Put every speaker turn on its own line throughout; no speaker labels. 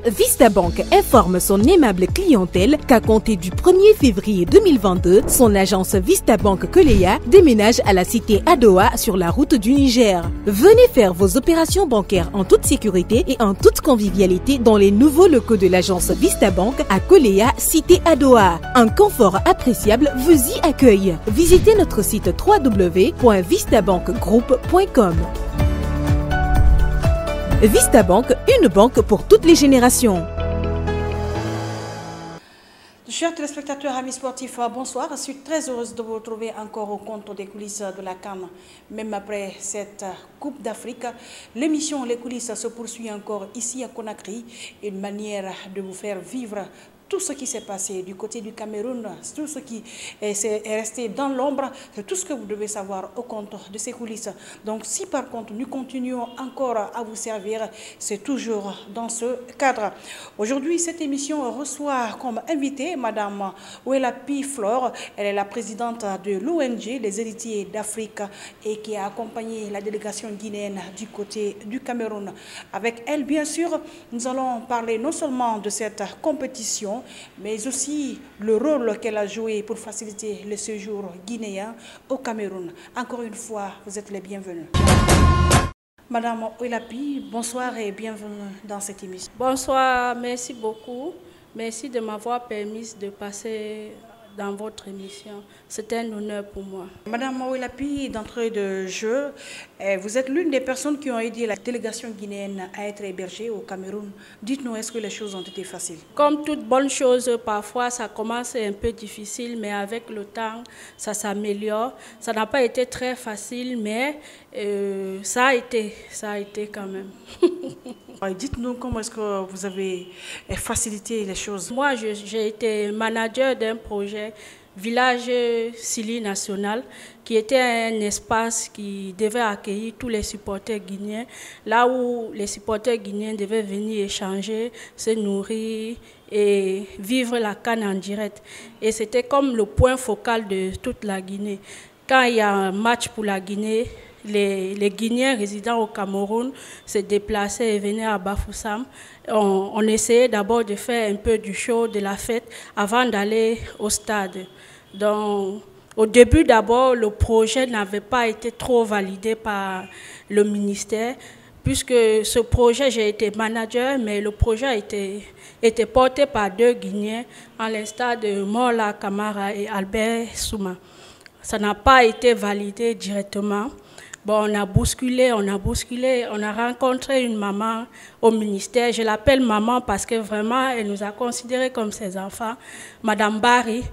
Vista Bank informe son aimable clientèle qu'à compter du 1er février 2022, son agence Vista Bank Koleya déménage à la cité Adowa sur la route du Niger. Venez faire vos opérations bancaires en toute sécurité et en toute convivialité dans les nouveaux locaux de l'agence Vista Bank à Koleya, cité Adowa. Un confort appréciable vous y accueille. Visitez notre site www.vistabankgroup.com. Vista Bank, une banque pour toutes les générations.
Chers téléspectateurs, amis sportifs, bonsoir. Je suis très heureuse de vous retrouver encore au compte des coulisses de la CAN. Même après cette Coupe d'Afrique, l'émission Les coulisses se poursuit encore ici à Conakry. Une manière de vous faire vivre tout ce qui s'est passé du côté du Cameroun, tout ce qui est resté dans l'ombre, c'est tout ce que vous devez savoir au compte de ces coulisses. Donc si par contre nous continuons encore à vous servir, c'est toujours dans ce cadre. Aujourd'hui, cette émission reçoit comme invitée Madame Ouelapi Flore. Elle est la présidente de l'ONG Les Héritiers d'Afrique et qui a accompagné la délégation guinéenne du côté du Cameroun. Avec elle, bien sûr, nous allons parler non seulement de cette compétition, mais aussi le rôle qu'elle a joué pour faciliter le séjour guinéen au Cameroun. Encore une fois, vous êtes les bienvenus. Madame Ouelapi, bonsoir et bienvenue dans cette émission.
Bonsoir, merci beaucoup. Merci de m'avoir permis de passer dans votre émission. C'est un honneur pour moi.
Madame Ouelapi, d'entrée de jeu, vous êtes l'une des personnes qui ont aidé la délégation guinéenne à être hébergée au Cameroun. Dites-nous, est-ce que les choses ont été faciles?
Comme toute bonne chose, parfois ça commence un peu difficile, mais avec le temps, ça s'améliore. Ça n'a pas été très facile, mais ça a été quand même.
Dites-nous comment est-ce que vous avez facilité les choses.
Moi, j'ai été manager d'un projet Village Sili National, qui était un espace qui devait accueillir tous les supporters guinéens, là où les supporters guinéens devaient venir échanger, se nourrir et vivre la CAN en direct. Et c'était comme le point focal de toute la Guinée. Quand il y a un match pour la Guinée, les Guinéens résidant au Cameroun se déplaçaient et venaient à Bafoussam. On essayait d'abord de faire un peu du show, de la fête, avant d'aller au stade. Donc, au début, d'abord, le projet n'avait pas été trop validé par le ministère, puisque ce projet, j'ai été manager, mais le projet a été porté par deux Guinéens, à l'instar de Mola Kamara et Albert Souma. Ça n'a pas été validé directement. Bon, on a bousculé, on a rencontré une maman au ministère. Je l'appelle maman parce que vraiment, elle nous a considérés comme ses enfants. Madame Barry,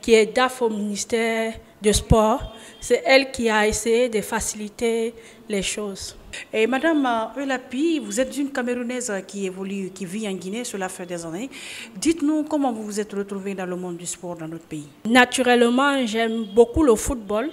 qui est DAF au ministère du Sport, c'est elle qui a essayé de faciliter les choses.
Et Madame Ouelapi, vous êtes une Camerounaise qui évolue, qui vit en Guinée, cela fait des années. Dites-nous comment vous vous êtes retrouvée dans le monde du sport dans notre pays.
Naturellement, j'aime beaucoup le football.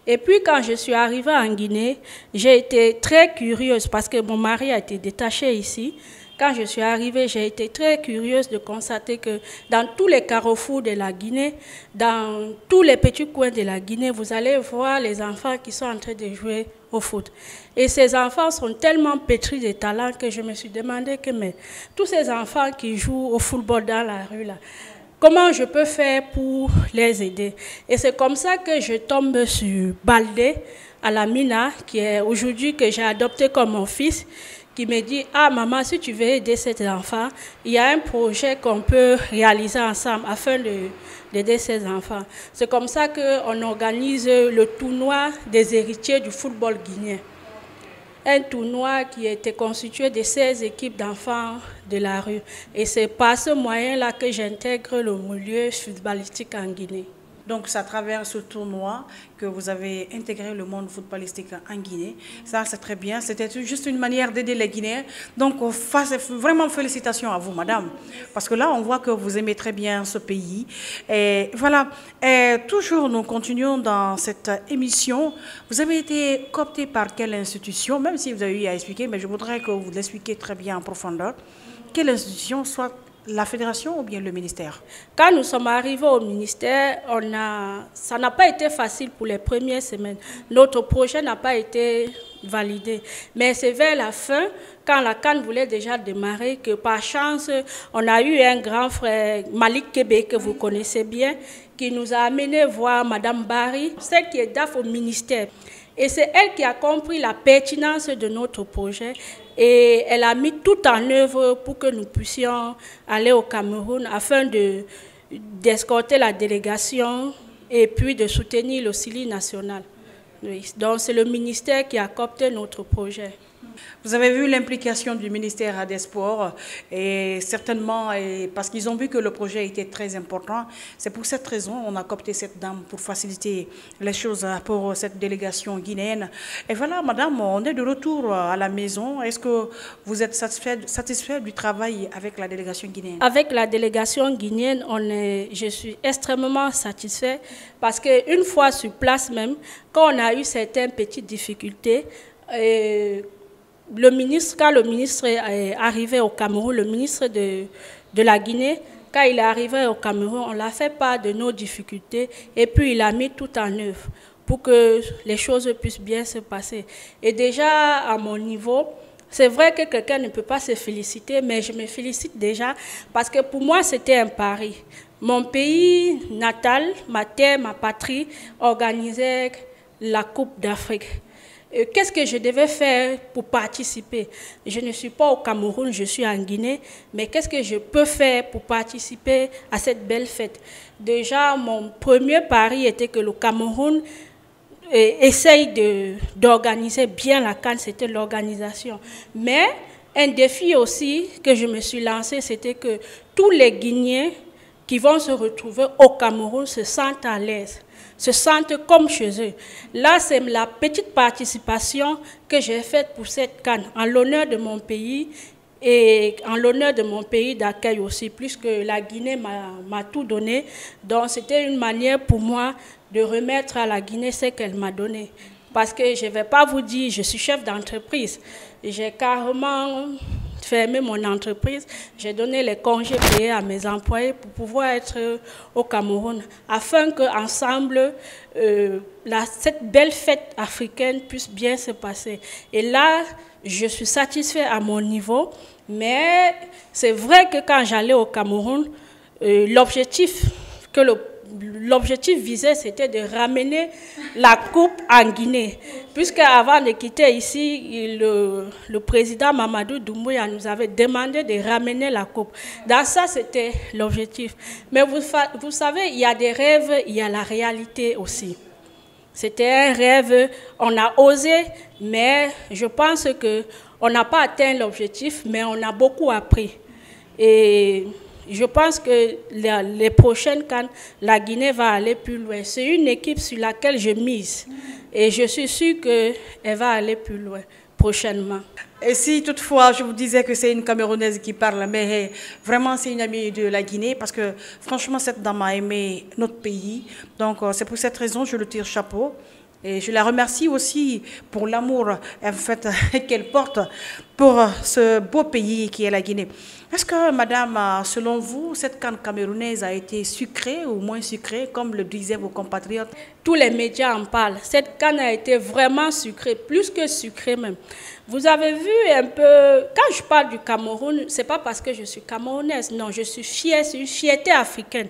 Et puis quand je suis arrivée en Guinée, j'ai été très curieuse parce que mon mari a été détaché ici. Quand je suis arrivée, j'ai été très curieuse de constater que dans tous les carrefours de la Guinée, dans tous les petits coins de la Guinée, vous allez voir les enfants qui sont en train de jouer au foot. Et ces enfants sont tellement pétris de talent que je me suis demandé que mais, tous ces enfants qui jouent au football dans la rue, là, comment je peux faire pour les aider? Et c'est comme ça que je tombe sur Baldé Alamina, qui est aujourd'hui que j'ai adopté comme mon fils, qui me dit « Ah maman, si tu veux aider cet enfant, il y a un projet qu'on peut réaliser ensemble afin d'aider ces enfants. » C'est comme ça qu'on organise le tournoi des héritiers du football guinéen. Un tournoi qui était constitué de 16 équipes d'enfants de la rue. Et c'est par ce moyen-là que j'intègre le milieu footballistique en Guinée.
Donc c'est à travers ce tournoi que vous avez intégré le monde footballistique en Guinée. Ça, c'est très bien. C'était juste une manière d'aider les Guinéens. Donc vraiment félicitations à vous, madame. Parce que là, on voit que vous aimez très bien ce pays. Et voilà. Et toujours, nous continuons dans cette émission. Vous avez été coopté par quelle institution? Même si vous avez eu à expliquer, mais je voudrais que vous l'expliquiez très bien en profondeur. Quelle institution, soit la fédération ou bien le ministère?
Quand nous sommes arrivés au ministère, ça n'a pas été facile pour les premières semaines. Notre projet n'a pas été validé. Mais c'est vers la fin, quand la CAN voulait déjà démarrer, que par chance, on a eu un grand frère, Malik Kébé, que vous connaissez bien, qui nous a amené voir Madame Barry, celle qui est DAF au ministère. Et c'est elle qui a compris la pertinence de notre projet et elle a mis tout en œuvre pour que nous puissions aller au Cameroun afin d'escorter la délégation et puis de soutenir le CILI national. Oui. Donc c'est le ministère qui a coopté notre projet.
Vous avez vu l'implication du ministère des Sports et certainement parce qu'ils ont vu que le projet était très important. C'est pour cette raison qu'on a coopté cette dame pour faciliter les choses pour cette délégation guinéenne. Et voilà, madame, on est de retour à la maison. Est-ce que vous êtes satisfait du travail avec la délégation guinéenne?
Avec la délégation guinéenne, je suis extrêmement satisfait parce qu'une fois sur place même, quand on a eu certaines petites difficultés, quand le ministre est arrivé au Cameroun, le ministre de la Guinée, quand il est arrivé au Cameroun, on l'a fait part de nos difficultés et puis il a mis tout en œuvre pour que les choses puissent bien se passer. Et déjà, à mon niveau, c'est vrai que quelqu'un ne peut pas se féliciter, mais je me félicite déjà parce que pour moi, c'était un pari. Mon pays natal, ma terre, ma patrie, organisait la Coupe d'Afrique. Qu'est-ce que je devais faire pour participer? Je ne suis pas au Cameroun, je suis en Guinée, mais qu'est-ce que je peux faire pour participer à cette belle fête? Déjà, mon premier pari était que le Cameroun essaye d'organiser bien la CAN, c'était l'organisation. Mais un défi aussi que je me suis lancé, c'était que tous les Guinéens qui vont se retrouver au Cameroun se sentent à l'aise, se sentent comme chez eux. Là, c'est la petite participation que j'ai faite pour cette CAN, en l'honneur de mon pays et en l'honneur de mon pays d'accueil aussi, puisque la Guinée m'a tout donné. Donc, c'était une manière pour moi de remettre à la Guinée ce qu'elle m'a donné. Parce que je ne vais pas vous dire, je suis chef d'entreprise. J'ai carrément fermé mon entreprise, j'ai donné les congés payés à mes employés pour pouvoir être au Cameroun, afin qu'ensemble, cette belle fête africaine puisse bien se passer. Et là, je suis satisfait à mon niveau, mais c'est vrai que quand j'allais au Cameroun, l'objectif visé, c'était de ramener la coupe en Guinée. Puisque avant de quitter ici, le président Mamadou Doumbouya nous avait demandé de ramener la coupe. Dans ça, c'était l'objectif. Mais vous savez, il y a des rêves, il y a la réalité aussi. C'était un rêve, on a osé, mais je pense qu'on n'a pas atteint l'objectif, mais on a beaucoup appris. Et je pense que les prochaines CAN, la Guinée va aller plus loin. C'est une équipe sur laquelle je mise. Et je suis sûre qu'elle va aller plus loin prochainement.
Et si toutefois, je vous disais que c'est une Camerounaise qui parle, mais vraiment c'est une amie de la Guinée, parce que franchement, cette dame a aimé notre pays. Donc c'est pour cette raison que je le tire chapeau. Et je la remercie aussi pour l'amour en fait, qu'elle porte pour ce beau pays qui est la Guinée. Est-ce que, madame, selon vous, cette CAN camerounaise a été sucrée ou moins sucrée, comme le disaient vos compatriotes?
Tous les médias en parlent. Cette CAN a été vraiment sucrée, plus que sucrée même. Vous avez vu un peu, quand je parle du Cameroun, ce n'est pas parce que je suis camerounaise, non, je suis fière, c'est une fierté africaine.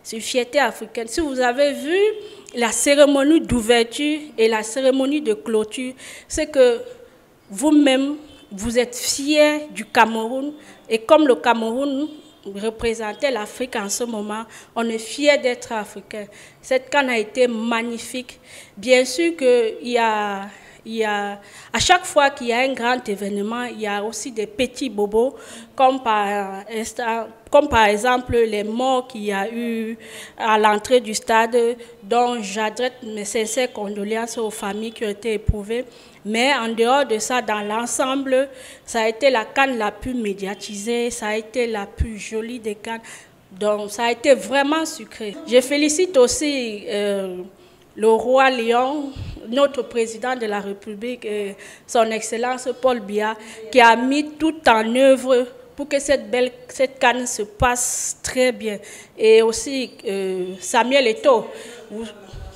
C'est une fierté africaine. Si vous avez vu la cérémonie d'ouverture et la cérémonie de clôture, c'est que vous-même, vous êtes fiers du Cameroun. Et comme le Cameroun représentait l'Afrique en ce moment, on est fiers d'être africain. Cette CAN a été magnifique. Bien sûr qu'il y a, à chaque fois qu'il y a un grand événement, il y a aussi des petits bobos, comme par exemple les morts qu'il y a eu à l'entrée du stade, dont j'adresse mes sincères condoléances aux familles qui ont été éprouvées. Mais en dehors de ça, dans l'ensemble, ça a été la CAN la plus médiatisée, ça a été la plus jolie des CAN. Donc ça a été vraiment sucré. Je félicite aussi le roi Léon, notre président de la République, son Excellence Paul Biya, qui a mis tout en œuvre pour que cette CAN se passe très bien. Et aussi Samuel Eto'o.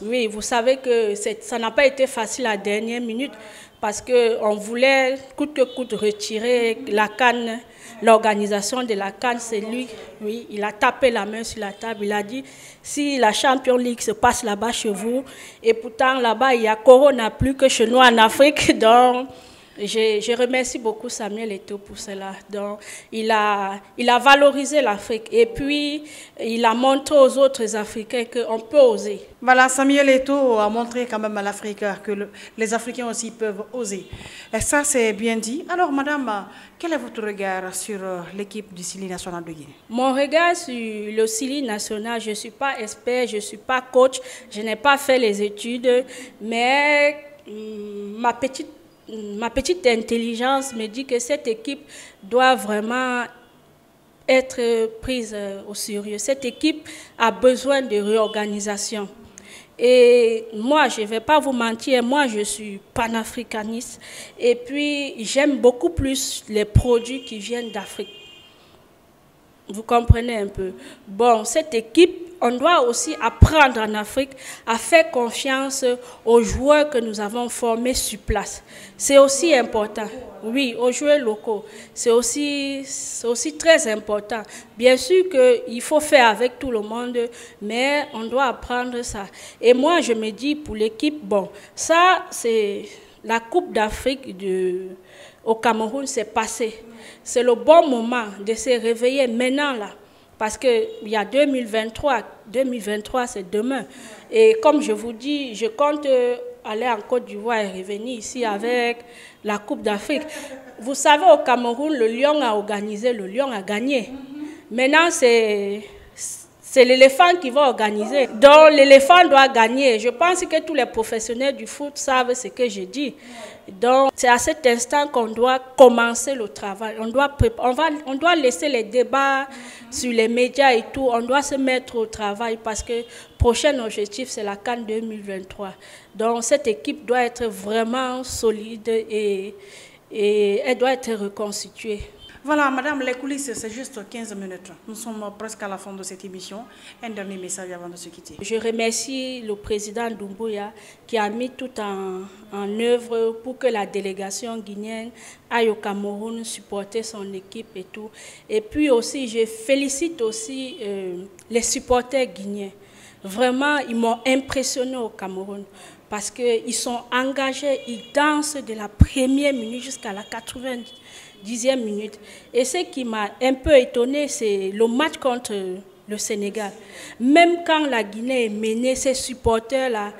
Oui, vous savez que ça n'a pas été facile à la dernière minute parce qu'on voulait coûte que coûte retirer la CAN, l'organisation de la CAN. C'est lui, oui, il a tapé la main sur la table. Il a dit, si la Champions League se passe là-bas chez vous, et pourtant là-bas il y a Corona plus que chez nous en Afrique, donc... Je remercie beaucoup Samuel Eto'o pour cela. Donc, il a valorisé l'Afrique et puis il a montré aux autres Africains qu'on peut oser.
Voilà, Samuel Eto'o a montré quand même à l'Afrique que les Africains aussi peuvent oser. Et ça, c'est bien dit. Alors, madame, quel est votre regard sur l'équipe du Sili national de Guinée?
Mon regard sur le Sili national, je ne suis pas expert, je ne suis pas coach, je n'ai pas fait les études, mais ma petite intelligence me dit que cette équipe doit vraiment être prise au sérieux. Cette équipe a besoin de réorganisation. Et moi, je ne vais pas vous mentir, moi je suis panafricaniste et puis j'aime beaucoup plus les produits qui viennent d'Afrique. Vous comprenez un peu. Bon, cette équipe, on doit aussi apprendre en Afrique à faire confiance aux joueurs que nous avons formés sur place. C'est aussi important. Oui, aux joueurs locaux. C'est aussi très important. Bien sûr qu'il faut faire avec tout le monde, mais on doit apprendre ça. Et moi, je me dis pour l'équipe, bon, ça, c'est la Coupe d'Afrique au Cameroun, c'est passé. C'est le bon moment de se réveiller maintenant là. Parce qu'il y a 2023 c'est demain. Et comme je vous dis, je compte aller en Côte d'Ivoire et revenir ici avec la Coupe d'Afrique. Vous savez, au Cameroun, le Lion a organisé, le Lion a gagné. Maintenant, c'est l'éléphant qui va organiser. Donc, l'éléphant doit gagner. Je pense que tous les professionnels du foot savent ce que je dis. Donc, c'est à cet instant qu'on doit commencer le travail. On doit laisser les débats sur les médias et tout. On doit se mettre au travail parce que le prochain objectif, c'est la CAN 2023. Donc, cette équipe doit être vraiment solide et elle doit être reconstituée.
Voilà, madame, les coulisses, c'est juste 15 minutes. Nous sommes presque à la fin de cette émission. Un dernier message avant de se quitter.
Je remercie le président Doumbouya qui a mis tout en œuvre pour que la délégation guinéenne aille au Cameroun supporter son équipe et tout. Et puis aussi, je félicite aussi les supporters guinéens. Vraiment, ils m'ont impressionné au Cameroun parce qu'ils sont engagés, ils dansent de la première minute jusqu'à la 90e minute. Et ce qui m'a un peu étonné, c'est le match contre le Sénégal. Même quand la Guinée est menée, ces supporters-là,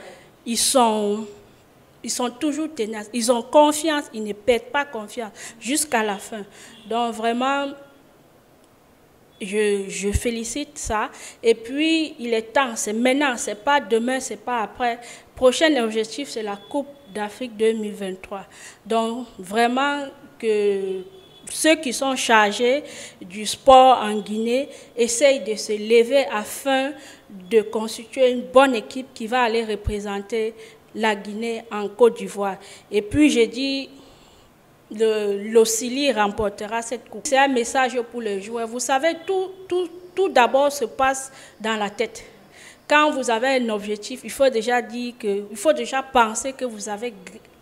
ils sont toujours tenaces. Ils ont confiance, ils ne perdent pas confiance jusqu'à la fin. Donc vraiment, je félicite ça. Et puis, il est temps, c'est maintenant, c'est pas demain, c'est pas après. Prochain objectif, c'est la Coupe d'Afrique 2023. Donc, vraiment que ceux qui sont chargés du sport en Guinée essayent de se lever afin de constituer une bonne équipe qui va aller représenter la Guinée en Côte d'Ivoire. Et puis, j'ai dit... Le Sili remportera cette coupe. C'est un message pour les joueurs. Vous savez, tout d'abord se passe dans la tête. Quand vous avez un objectif, il faut déjà penser que vous avez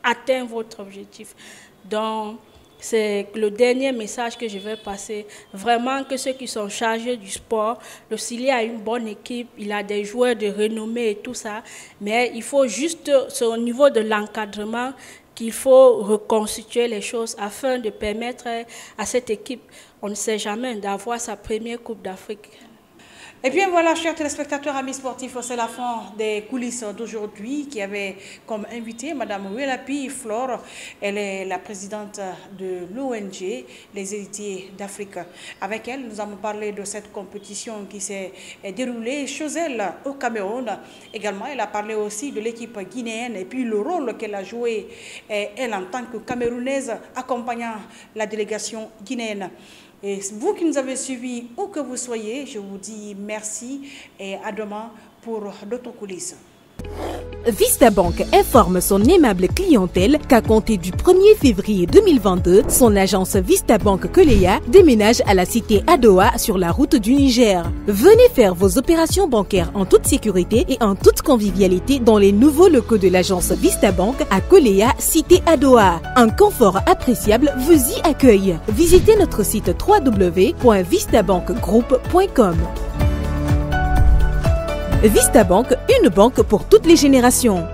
atteint votre objectif. Donc, c'est le dernier message que je vais passer. Vraiment que ceux qui sont chargés du sport, le Sili a une bonne équipe, il a des joueurs de renommée et tout ça, mais il faut juste, c'est au niveau de l'encadrement, qu'il faut reconstituer les choses afin de permettre à cette équipe, on ne sait jamais, d'avoir sa première Coupe d'Afrique.
Et bien voilà, chers téléspectateurs, amis sportifs, c'est la fin des coulisses d'aujourd'hui qui avait comme invitée Mme Welapi Flore. Elle est la présidente de l'ONG Les Héritiers d'Afrique. Avec elle, nous avons parlé de cette compétition qui s'est déroulée chez elle au Cameroun. Également, elle a parlé aussi de l'équipe guinéenne et puis le rôle qu'elle a joué, elle, en tant que Camerounaise, accompagnant la délégation guinéenne. Et vous qui nous avez suivis, où que vous soyez, je vous dis merci et à demain pour d'autres coulisses.
Vista Bank informe son aimable clientèle qu'à compter du 1er février 2022, son agence Vista Bank Koleya déménage à la cité Adowa sur la route du Niger. Venez faire vos opérations bancaires en toute sécurité et en toute convivialité dans les nouveaux locaux de l'agence Vista Bank à Koleya, cité Adowa. Un confort appréciable vous y accueille. Visitez notre site www.vistabankgroup.com. Vista Bank, une banque pour toutes les générations.